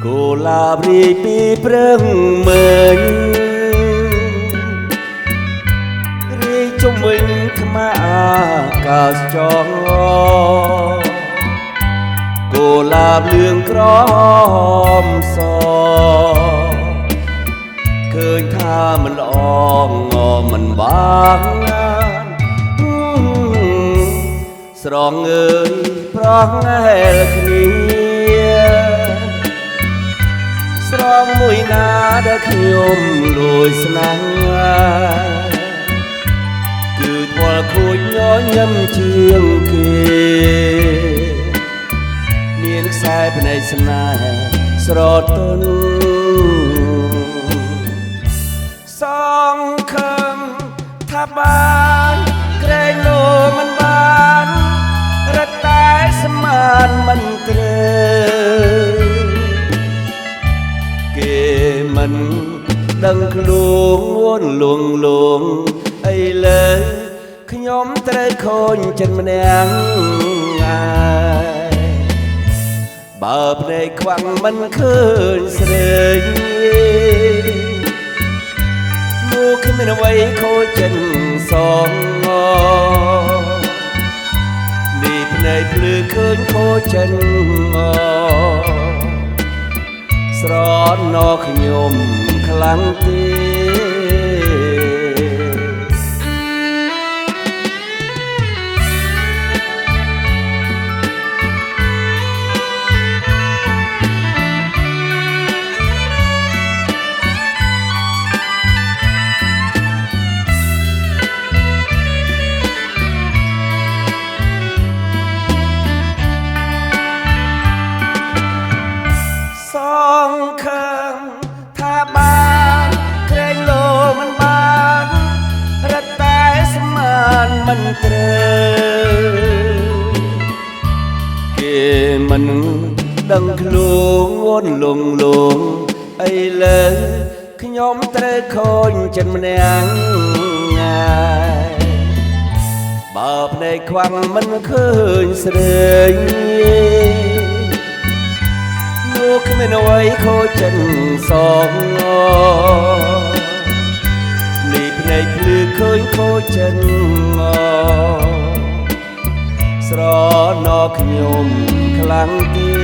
កូឡាបរីពីព្រឹងមើលរីជុំវិញខ្មៅអាកាសចងកូឡាបលឿងក្រមសឃើញថាមិនល្អងមិនបានស្រងអើយប្រងហែលគ្នាស្រងមួយណាដែលខ្ញុំលួចស្នេហាគឺថ្វល់ខូចញញឹមជាងគេមានខ្សែភ្នែកស្នេហ៍ស្រទន់សងខំថាបានក្រែងលោមិនបានរត់តែស្មានមិនត្រូវគេមិនដឹងខ្លួនលួងលងអីលើខ្ញុំត្រូវខូចចិត្តម្នាក់ងាយបើភ្នែកខ្វាំងមិនឃើញស្រីមកគ្មានអ្វីខូចចិត្តសងនេះភ្នែកភ្លឺឃើញខូចចិត្តស្រណោខ្ញុំខ្លាំងទេសងខំថាបានក្រែងលោមិនបានរត់តែស្មានមិនត្រូវគេមិនដឹងខ្លួនលងលងអីលើខ្ញុំត្រូវខូចចិត្តម្នាក់ងាយបើភ្នែកខ្វាំងមិនឃើញស្រីលោកគ្មានអ្វីខូចចិត្តសងនេះភ្នែកភ្លឺឃើញខូចចិត្តស្រណោខ្ញុំខ្លាំងទេ